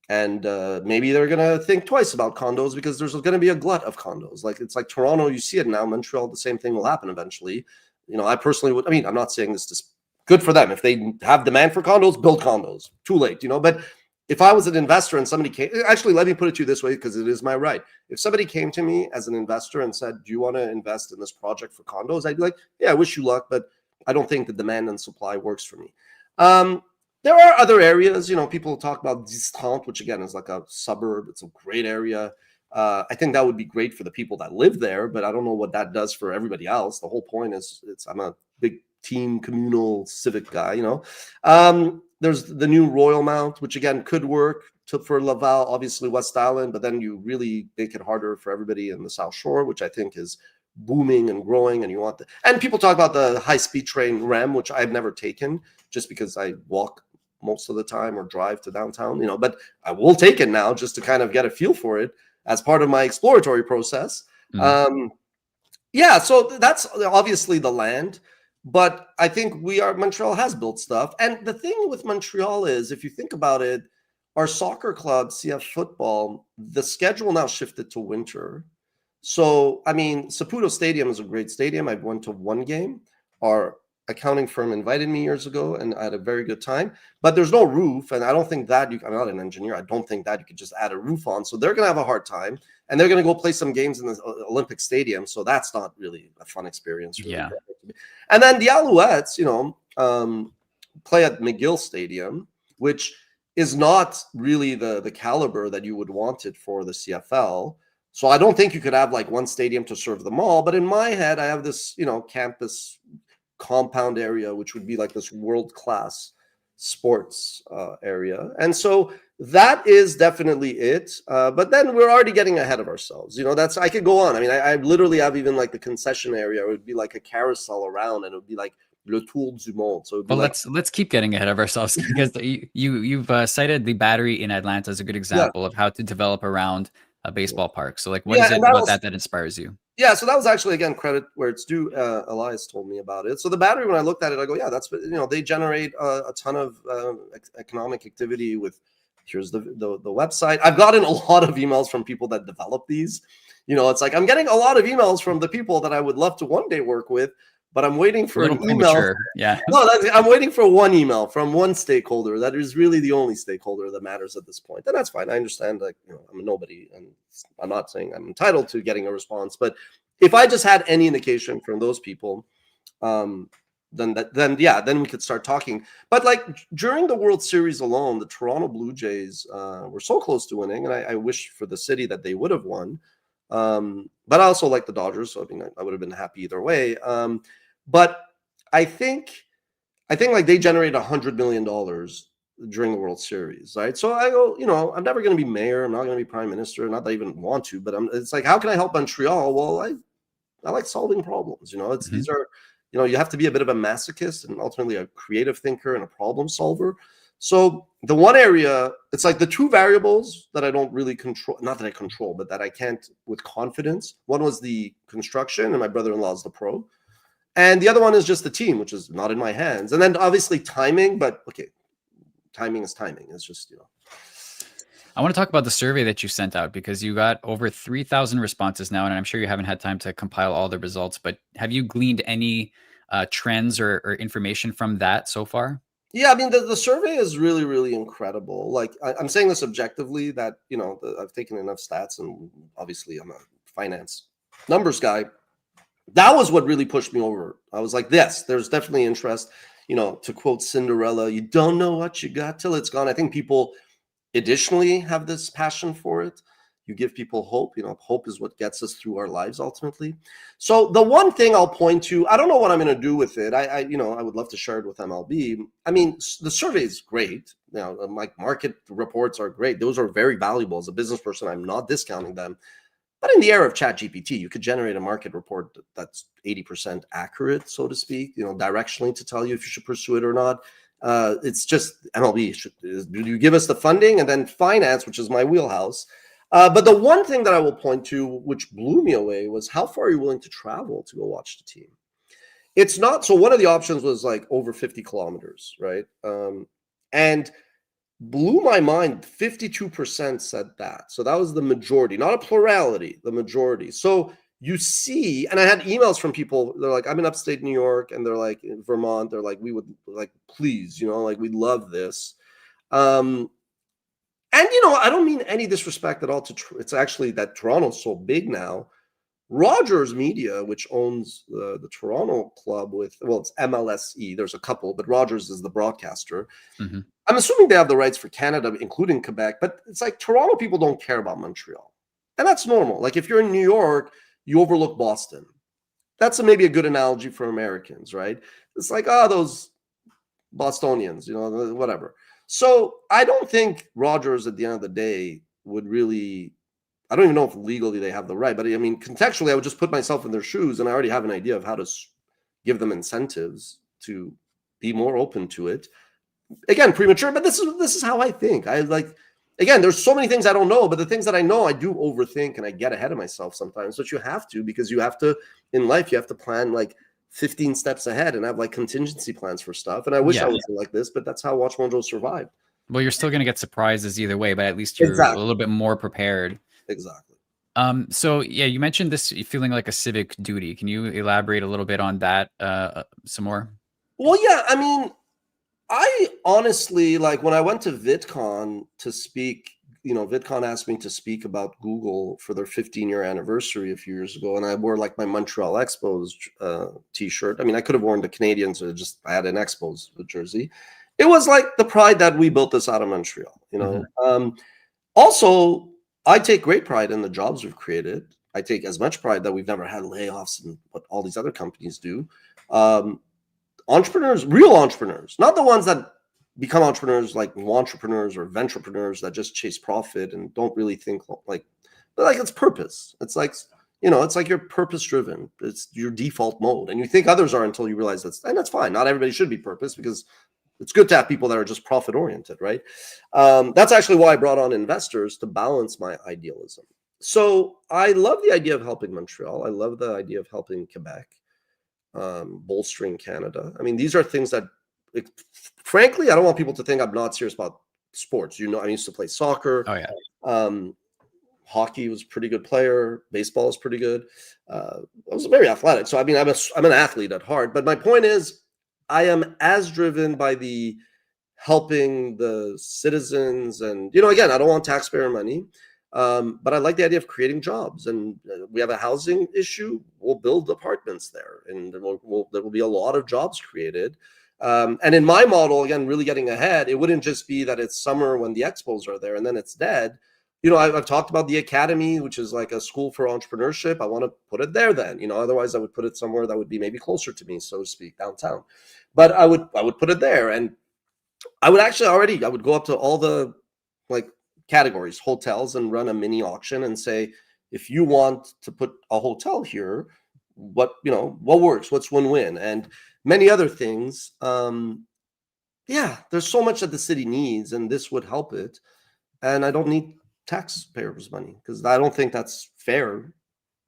And maybe they're going to think twice about condos, because there's going to be a glut of condos. Like, it's like Toronto, you see it now. Montreal, the same thing will happen eventually. You know, I personally would, I mean, I'm not saying this is good for them. If they have demand for condos, build condos. Too late, you know. But if I was an investor and somebody came, actually, let me put it to you this way, because it is my right. If somebody came to me as an investor and said, do you want to invest in this project for condos? I'd be like, yeah, I wish you luck, but I don't think the demand and supply works for me. There are other areas, you know, people talk about Distrante, which again is like a suburb. It's a great area. I think that would be great for the people that live there, but I don't know what that does for everybody else. The whole point is, I'm a big team, communal, civic guy, you know. There's the new Royal Mount, which again could work for Laval, obviously West Island, but then you really make it harder for everybody in the South Shore, which I think is booming and growing, and you want and people talk about the high-speed train REM, which I've never taken, just because I walk most of the time or drive to downtown, you know, but I will take it now just to kind of get a feel for it as part of my exploratory process. Yeah, so that's obviously the land, but I think Montreal has built stuff. And the thing with Montreal is, if you think about it, our soccer club, CF football, the schedule now shifted to winter. So, I mean, Saputo Stadium is a great stadium. I've went to one game. Our accounting firm invited me years ago, and I had a very good time. But there's no roof, and I don't think that I'm not an engineer. I don't think that you could just add a roof on. So they're going to have a hard time, and they're going to go play some games in the Olympic Stadium. So that's not really a fun experience. Really. Yeah. And then the Alouettes, you know, play at McGill Stadium, which is not really the caliber that you would want it for the CFL. So I don't think you could have like one stadium to serve them all. But in my head, I have this, you know, campus compound area, which would be like this world-class sports area. And so that is definitely it. But then we're already getting ahead of ourselves. You know, I could go on. I mean, I literally have even like the concession area. It would be like a carousel around, and it would be like Le Tour du Monde. So let's keep getting ahead of ourselves, because you've cited the Battery in Atlanta as a good example of how to develop around a baseball park. So like, what is it about that inspires you? Yeah, so that was actually, again, credit where it's due. Elias told me about it. So the Battery, when I looked at it, I go, yeah, that's, you know, they generate a ton of economic activity with, here's the website. I've gotten a lot of emails from people that develop these. You know, it's like I'm getting a lot of emails from the people that I would love to one day work with, but I'm waiting A for little an email. premature. Yeah. No, I'm waiting for one email from one stakeholder that is really the only stakeholder that matters at this point. And that's fine. I understand, like, I'm a nobody, and I'm not saying I'm entitled to getting a response. But if I just had any indication from those people, then we could start talking. But like during the World Series alone, the Toronto Blue Jays were so close to winning, and I wish for the city that they would have won. But I also like the Dodgers, so I mean, I would have been happy either way. But I think like they generated $100 million during the World Series, right? So I go, I'm never going to be mayor. I'm not going to be prime minister. Not that I even want to, but it's like, how can I help Montreal? Well, I like solving problems. These are, you have to be a bit of a masochist and ultimately a creative thinker and a problem solver. So the one area, it's like the two variables that I don't really control, not that I control, but that I can't with confidence. One was the construction, and my brother-in-law is the pro. And the other one is just the team, which is not in my hands. And then obviously timing, but okay, timing is timing. It's just, I want to talk about the survey that you sent out, because you got over 3,000 responses now, and I'm sure you haven't had time to compile all the results, but have you gleaned any trends or information from that so far? Yeah, I mean, the survey is really, really incredible. Like, I'm saying this objectively that, I've taken enough stats, and obviously I'm a finance numbers guy. That was what really pushed me over. I was like, there's definitely interest. To quote Cinderella, you don't know what you got till it's gone. I think people additionally have this passion for it. You give people hope. Hope is what gets us through our lives ultimately. So the one thing I'll point to, I don't know what I'm going to do with it. I would love to share it with MLB. I mean, the survey is great. Like market reports are great. Those are very valuable. As a business person, I'm not discounting them. But in the era of ChatGPT, you could generate a market report that's 80% accurate, so to speak, directionally to tell you if you should pursue it or not. It's just MLB. Do you give us the funding? And then finance, which is my wheelhouse. But the one thing that I will point to, which blew me away, was how far are you willing to travel to go watch the team? It's not. So one of the options was like over 50 kilometers, right? And blew my mind. 52% said that. So that was the majority, not a plurality, the majority. So you see, and I had emails from people. They're like, I'm in upstate New York, and they're like in Vermont. They're like, we would like, please, like we'd love this. And, I don't mean any disrespect at all to, it's actually that Toronto's so big now. Rogers Media, which owns the Toronto club it's MLSE. There's a couple, but Rogers is the broadcaster. Mm-hmm. I'm assuming they have the rights for Canada, including Quebec, but it's like Toronto people don't care about Montreal. And that's normal. Like if you're in New York, you overlook Boston. That's maybe a good analogy for Americans, right? It's like, those Bostonians, whatever. So I don't think Rogers at the end of the day would really, I don't even know if legally they have the right, but I mean, contextually, I would just put myself in their shoes, and I already have an idea of how to give them incentives to be more open to it. Again, premature, but this is how I think. Again, there's so many things I don't know, but the things that I know, I do overthink, and I get ahead of myself sometimes, which you have to, because you have to, in life, you have to plan like 15 steps ahead and have like contingency plans for stuff. And I wish I was like this, but that's how WatchMojo survived. Well, you're still going to get surprises either way, but at least you're a little bit more prepared. Exactly. So yeah, you mentioned this feeling like a civic duty. Can you elaborate a little bit on that some more? Well, yeah, I mean, I honestly, like when I went to VidCon to speak, VidCon asked me to speak about Google for their 15-year anniversary a few years ago, and I wore like my Montreal Expos t-shirt. I mean, I could have worn the Canadians, or just I had an Expos jersey. It was like the pride that we built this out of Montreal, Mm-hmm. Also, I take great pride in the jobs we've created. I take as much pride that we've never had layoffs and what all these other companies do. Entrepreneurs, real entrepreneurs, not the ones that become entrepreneurs like entrepreneurs or venturepreneurs that just chase profit and don't really think like it's purpose. It's like, it's like you're purpose driven. It's your default mode. And you think others are until you realize and that's fine. Not everybody should be purpose, because it's good to have people that are just profit oriented, right? That's actually why I brought on investors, to balance my idealism. So I love the idea of helping Montreal. I love the idea of helping Quebec, bolstering Canada. I mean, these are things that, frankly, I don't want people to think I'm not serious about sports. I used to play soccer. Oh yeah. hockey, was a pretty good player. Baseball is pretty good. I was very athletic. So, I mean, I'm an athlete at heart. But my point is, I am as driven by the helping the citizens. And, again, I don't want taxpayer money. But I like the idea of creating jobs. And we have a housing issue. We'll build apartments there. And there will be a lot of jobs created. And in my model, again, really getting ahead, it wouldn't just be that it's summer when the expos are there and then it's dead. I've talked about the academy, which is like a school for entrepreneurship. I want to put it there then, otherwise I would put it somewhere that would be maybe closer to me, so to speak, downtown. But I would put it there. And I would go up to all the like categories, hotels, and run a mini auction and say, if you want to put a hotel here, what works, what's win-win, and many other things. There's so much that the city needs, and this would help it. And I don't need taxpayers' money because I don't think that's fair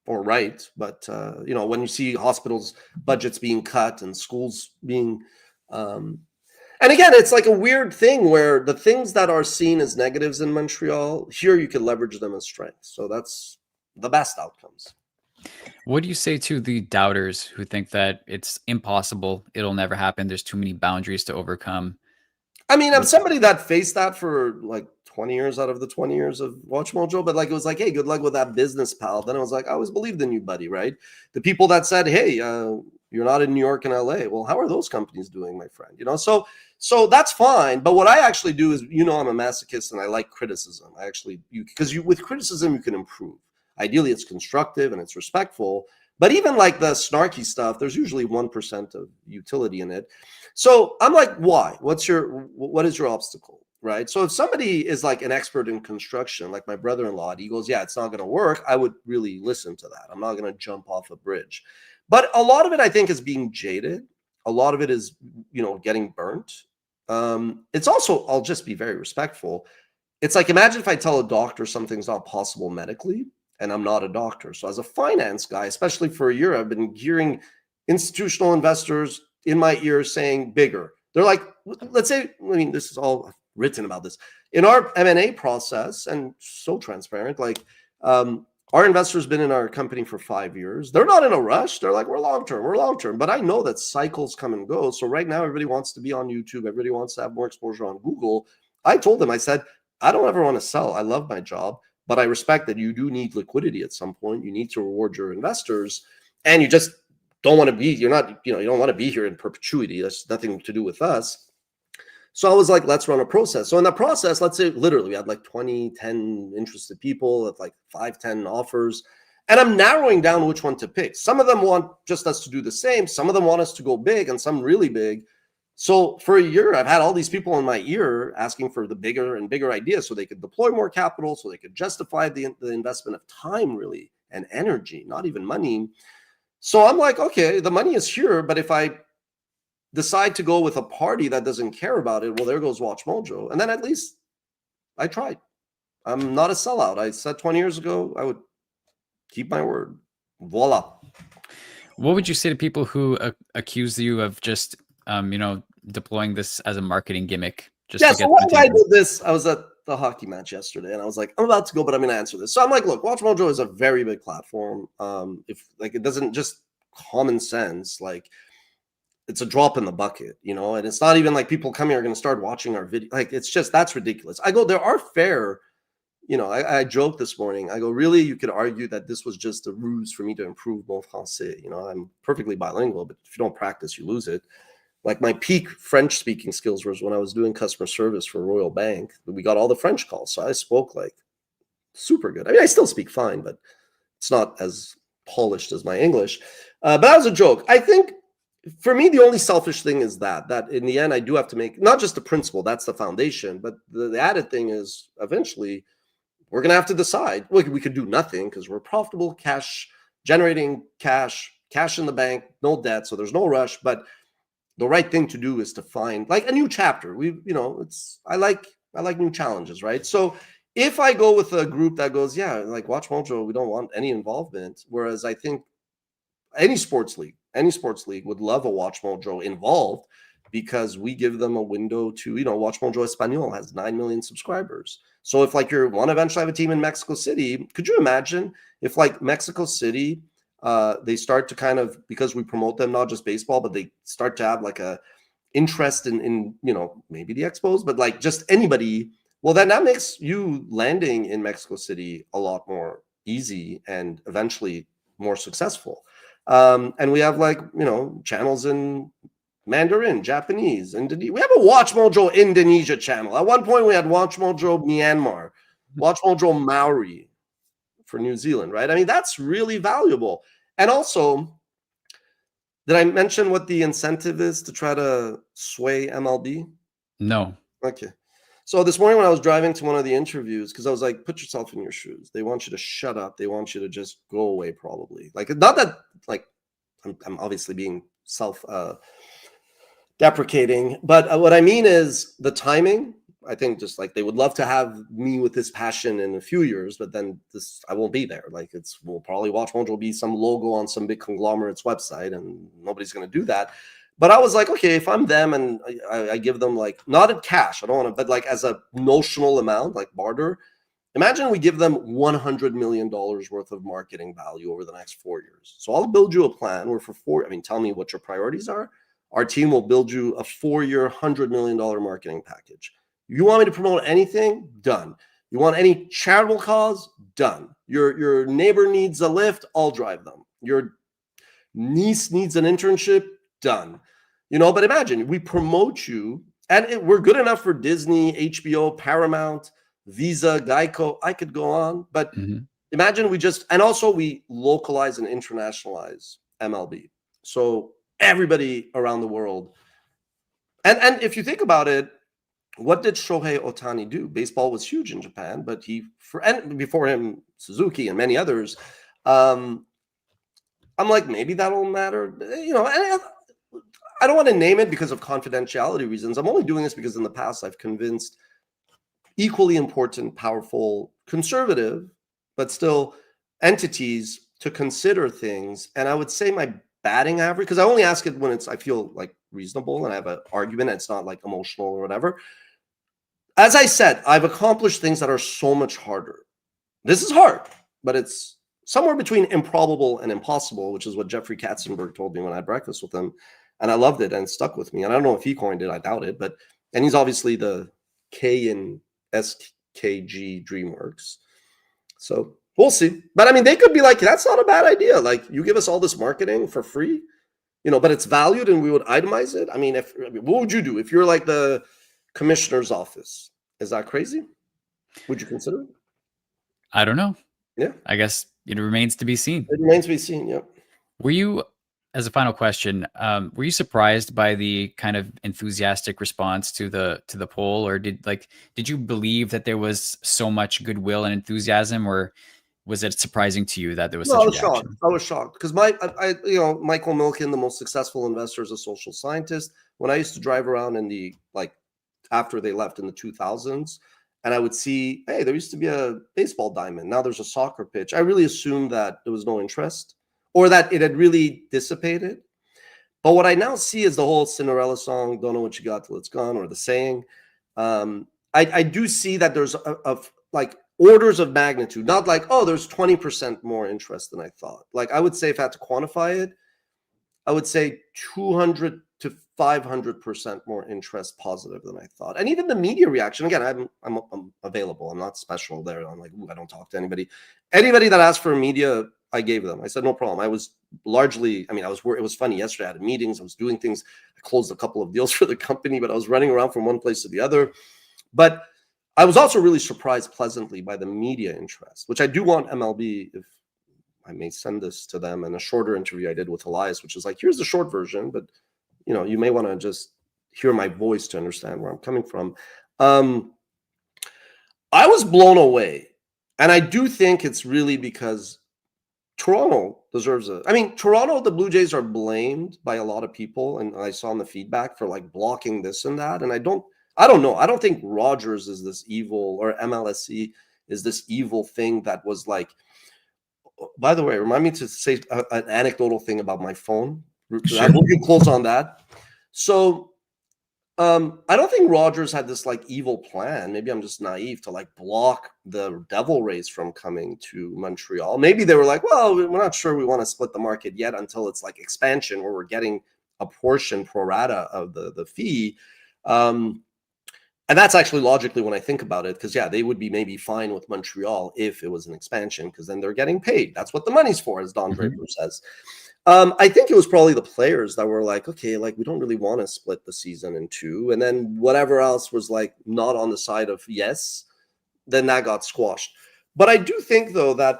or right. But when you see hospitals' budgets being cut and schools being, and again, it's like a weird thing where the things that are seen as negatives in Montreal, here you can leverage them as strengths. So that's the best outcomes. What do you say to the doubters who think that it's impossible, it'll never happen, there's too many boundaries to overcome? I mean, I'm somebody that faced that for like 20 years out of the 20 years of WatchMojo, but like it was like, hey, good luck with that business, pal. Then I was like, I always believed in you, buddy, right? The people that said, hey, you're not in New York and LA. Well, how are those companies doing, my friend? So that's fine. But what I actually do is, I'm a masochist and I like criticism. Because with criticism, you can improve. Ideally, it's constructive and it's respectful. But even like the snarky stuff, there's usually 1% of utility in it. So I'm like, why? What is your obstacle, right? So if somebody is like an expert in construction, like my brother-in-law, he goes, yeah, it's not going to work, I would really listen to that. I'm not going to jump off a bridge. But a lot of it, I think, is being jaded. A lot of it is, getting burnt. It's also, I'll just be very respectful. It's like, imagine if I tell a doctor something's not possible medically, and I'm not a doctor. So as a finance guy, especially for a year, I've been hearing institutional investors in my ear saying bigger. They're like, let's say, this is all written about this. In our M&A process, and so transparent, like our investor's been in our company for 5 years. They're not in a rush. They're like, we're long-term. But I know that cycles come and go. So right now, everybody wants to be on YouTube. Everybody wants to have more exposure on Google. I told them, I said, I don't ever want to sell. I love my job. But I respect that you do need liquidity at some point. You need to reward your investors, and you just don't want to be, you don't want to be here in perpetuity. That's nothing to do with us. So I was like, let's run a process. So in that process, let's say literally we had like 10 interested people at like 5-10 offers. And I'm narrowing down which one to pick. Some of them want just us to do the same. Some of them want us to go big, and some really big. So for a year, I've had all these people in my ear asking for the bigger and bigger ideas so they could deploy more capital, so they could justify the investment of time, really, and energy, not even money. So I'm like, okay, the money is here, but if I decide to go with a party that doesn't care about it, well, there goes WatchMojo. And then at least I tried. I'm not a sellout. I said 20 years ago, I would keep my word. Voila. What would you say to people who accuse you of just deploying this as a marketing gimmick? So one guy did this. I was at the hockey match yesterday, and I was like, I'm about to go, but I'm going to answer this. So I'm like, look, WatchMojo is a very big platform. If like it doesn't just common sense, like it's a drop in the bucket, and it's not even like people coming are going to start watching our video. Like it's just that's ridiculous. I go, there are fair. I joked this morning. I go, really, you could argue that this was just a ruse for me to improve mon français. I'm perfectly bilingual, but if you don't practice, you lose it. Like my peak French speaking skills was when I was doing customer service for Royal Bank. We got all the French calls. So I spoke like super good. I mean, I still speak fine, but it's not as polished as my English. But that was a joke. I think for me, the only selfish thing is that in the end, I do have to make not just the principle, that's the foundation, but the added thing is eventually we're going to have to decide. We could do nothing because we're profitable, generating cash in the bank, no debt. So there's no rush, but the right thing to do is to find like a new chapter. I like new challenges, right? So if I go with a group that goes, yeah, like WatchMojo, we don't want any involvement. Whereas I think any sports league would love a WatchMojo involved because we give them a window to, WatchMojo Espanol has 9 million subscribers. So if like you want to eventually have a team in Mexico City, could you imagine if like Mexico City, they start to kind of, because we promote them, not just baseball, but they start to have like a interest in maybe the Expos, but like just anybody. Well, then that makes you landing in Mexico City a lot more easy and eventually more successful. And we have like, channels in Mandarin, Japanese, Indonesia. We have a WatchMojo Indonesia channel. At one point, we had WatchMojo Myanmar, WatchMojo Maori for New Zealand, right? I mean, that's really valuable. And also, did I mention what the incentive is to try to sway MLB? No. Okay. So this morning when I was driving to one of the interviews, because I was like, put yourself in your shoes. They want you to shut up. They want you to just go away, probably. Like, not that, like, I'm obviously being self-deprecating, but what I mean is the timing. I think just like they would love to have me with this passion in a few years, but then I won't be there. Like we'll probably WatchMojo will be some logo on some big conglomerate's website, and nobody's going to do that. But I was like, okay, if I'm them and I give them like, not in cash, I don't want to, but like as a notional amount, like barter, imagine we give them $100 million worth of marketing value over the next 4 years. So I'll build you a plan where tell me what your priorities are. Our team will build you a 4-year, $100 million marketing package. You want me to promote anything? Done. You want any charitable cause? Done. Your neighbor needs a lift? I'll drive them. Your niece needs an internship? Done. But imagine we promote you, and we're good enough for Disney, HBO, Paramount, Visa, Geico. I could go on, but imagine and also we localize and internationalize MLB. So everybody around the world. And if you think about it, what did Shohei Ohtani do? Baseball was huge in Japan, but and before him, Suzuki and many others. I'm like, maybe that'll matter. I don't want to name it because of confidentiality reasons. I'm only doing this because in the past I've convinced equally important, powerful, conservative, but still entities to consider things. And I would say my batting average, because I only ask it when I feel like reasonable and I have an argument and it's not like emotional or whatever. As I said, I've accomplished things that are so much harder. This is hard, but it's somewhere between improbable and impossible, which is what Jeffrey Katzenberg told me when I had breakfast with him. And I loved it and stuck with me. And I don't know if he coined it, I doubt it, and he's obviously the K in SKG DreamWorks. So we'll see. But I mean, they could be like, that's not a bad idea. Like, you give us all this marketing for free, but it's valued and we would itemize it. I mean, what would you do if you're like the commissioner's office? Is that crazy? Would you consider it? I don't know. Yeah. I guess it remains to be seen. It remains to be seen, yeah. Were you, as a final question, were you surprised by the kind of enthusiastic response to the poll, or did you believe that there was so much goodwill and enthusiasm, or was it surprising to you that there was such a reaction? I was shocked because Michael Milken, the most successful investor, is a social scientist. When I used to drive around in after they left in the 2000s, and I would see, hey, there used to be a baseball diamond. Now there's a soccer pitch. I really assumed that there was no interest or that it had really dissipated. But what I now see is the whole Cinderella song, don't know what you got till it's gone, or the saying. I do see that there's like orders of magnitude, not like, oh, there's 20% more interest than I thought. Like, I would say, if I had to quantify it, I would say 200 to 500% more interest positive than I thought. And even the media reaction, again, I'm available. I'm not special there. I'm like, ooh, I don't talk to anybody. Anybody that asked for media, I gave them. I said, no problem. I was largely, it was funny. Yesterday I had meetings. I was doing things. I closed a couple of deals for the company, but I was running around from one place to the other. But I was also really surprised pleasantly by the media interest, which I do want MLB, if I may send this to them, in a shorter interview I did with Elias, which is like, here's the short version, but you may want to just hear my voice to understand where I'm coming from. I was blown away. And I do think it's really because Toronto deserves Toronto, the Blue Jays are blamed by a lot of people. And I saw in the feedback for like blocking this and that. And I don't know. I don't think Rogers is this evil, or MLSE is this evil thing that was like, by the way, remind me to say an anecdotal thing about my phone. Sure. I will get close on that. So I don't think Rogers had this like evil plan. Maybe I'm just naive to like block the Devil Rays from coming to Montreal. Maybe they were like, well, we're not sure we want to split the market yet until it's like expansion where we're getting a portion pro rata of the fee. And that's actually logically when I think about it, because yeah, they would be maybe fine with Montreal if it was an expansion, because then they're getting paid. That's what the money's for, as Don Draper says. I think it was probably the players that were like, okay, like we don't really want to split the season in two. And then whatever else was like not on the side of yes, then that got squashed. But I do think though that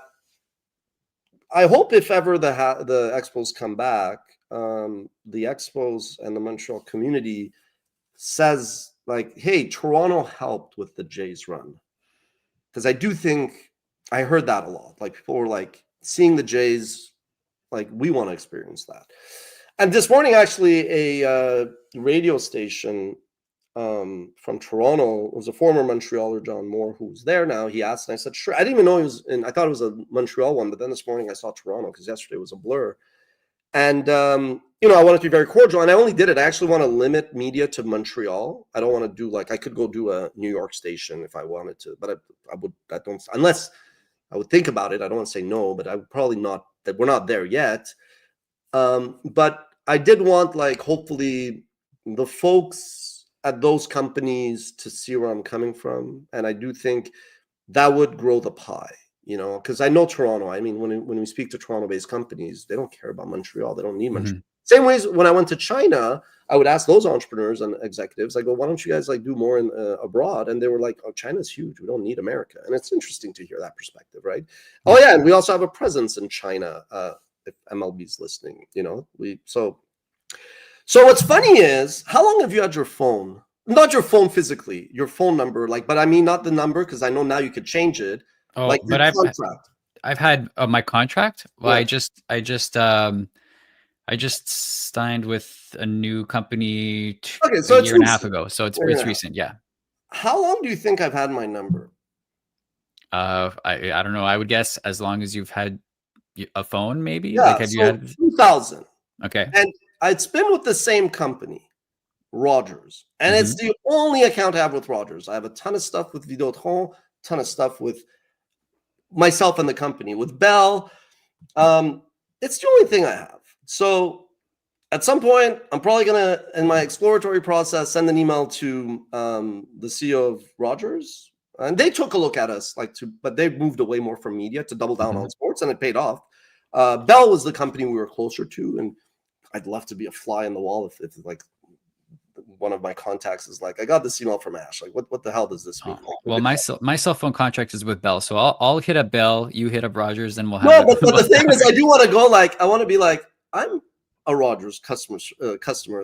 I hope if ever the Expos come back, the Expos and the Montreal community says like, hey, Toronto helped with the Jays run. Because I do think I heard that a lot. Like people were like seeing the Jays, like we want to experience that. And this morning, actually, a radio station from Toronto, it was a former Montrealer, John Moore, who's there now. He asked, and I said, sure. I didn't even know he was in, I thought it was a Montreal one, but then this morning I saw Toronto because yesterday was a blur. And, you know, I wanted to be very cordial, and I only did it. I actually want to limit media to Montreal. I don't want to do like, I could go do a New York station if I wanted to, but I don't, unless I would think about it. I don't want to say no, but I would probably not, that we're not there yet. But I did want like, hopefully the folks at those companies to see where I'm coming from. And I do think that would grow the pie. You know, because I know Toronto. I mean, when we speak to Toronto-based companies, they don't care about Montreal. They don't need Montreal. Same ways when I went to China, I would ask those entrepreneurs and executives, I go, why don't you guys like do more in abroad? And they were like, oh, China's huge. We don't need America. And it's interesting to hear that perspective, right? Oh yeah, and we also have a presence in China. If MLB's listening, you know, so what's funny is, how long have you had your phone? Not your phone physically, your phone number, like, but I mean not the number, because I know now you could change it. Oh, like but I've had my contract. Well, Yeah. I just signed with a new company Okay, so a it's year and a half recent. ago. So it's Yeah. recent. Yeah. How long do you think I've had my number? I don't know. I would guess as long as you've had a phone, maybe. Yeah, Like, have you so had? 2000. Okay. And it's been with the same company, Rogers. And it's the only account I have with Rogers. I have a ton of stuff with Videotron, ton of stuff with myself and the company. With Bell, it's the only thing I have. So at some point, I'm probably going to, in my exploratory process, send an email to the CEO of Rogers. And they took a look at us, but they moved away more from media to double down on sports, and it paid off. Bell was the company we were closer to, and I'd love to be a fly in the wall if like one of my contacts is like, I got this email from Ash. Like, what the hell does this mean? Well, my cell phone contract is with Bell, so I'll hit up Bell, you hit up Rogers, and we'll have. No, but the thing is, I do want to go. Like, I want to be like, I'm a Rogers customer.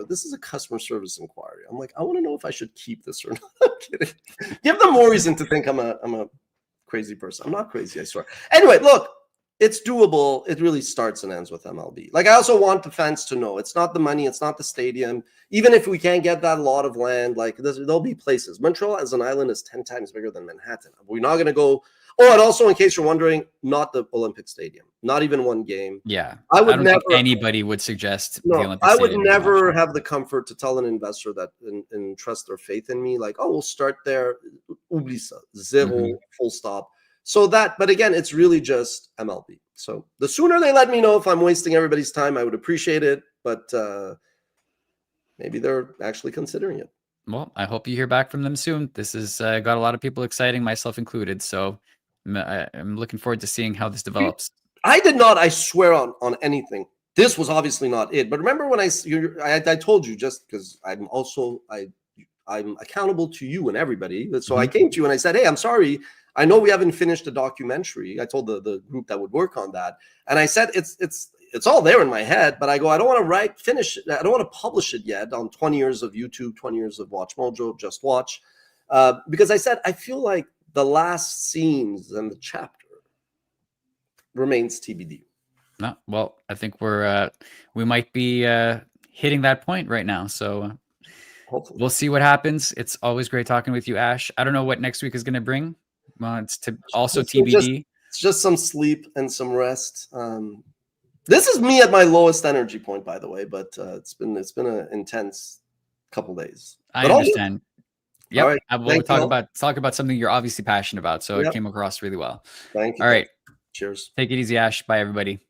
This is a customer service inquiry. I'm like, I want to know if I should keep this or not. I'm kidding. Give them more reason to think I'm a crazy person. I'm not crazy, I swear. Anyway, look, it's doable. It really starts and ends with MLB. Like, I also want the fans to know it's not the money, it's not the stadium. Even if we can't get that lot of land, like there'll be places. Montreal as an island is 10 times bigger than Manhattan. We're not going to go. Oh, and also, in case you're wondering, not the Olympic Stadium, not even one game. Yeah, I don't think anybody would suggest the Olympic I would Stadium never have the comfort to tell an investor that and trust their faith in me. Like, oh, we'll start there. Oublie ça. Zero, full stop. So that, but again, it's really just MLB. So the sooner they let me know if I'm wasting everybody's time, I would appreciate it. But maybe they're actually considering it. Well, I hope you hear back from them soon. This has got a lot of people exciting, myself included. So I'm looking forward to seing how this develops. I did not, I swear on anything. This was obviously not it. But remember when I told you, just because I'm accountable to you and everybody. So I came to you and I said, hey, I'm sorry. I know we haven't finished the documentary. I told the group that would work on that. And I said, it's all there in my head, but I go, I don't want to finish it. I don't want to publish it yet on 20 years of YouTube, 20 years of WatchMojo, Just Watch. Because I said, I feel like the last scenes and the chapter remains TBD. No, well, I think we might be hitting that point right now. So hopefully we'll see what happens. It's always great talking with you, Ash. I don't know what next week is going to bring. Well, it's also TBD. It's just some sleep and some rest. This is me at my lowest energy point, by the way, but it's been an intense couple days. I But all good. understand. Yep. All right. I will Thank you. talk about something you're obviously passionate about. So it Yep. came across really well. Thank you. All right. Cheers. Take it easy, Ash. Bye, everybody.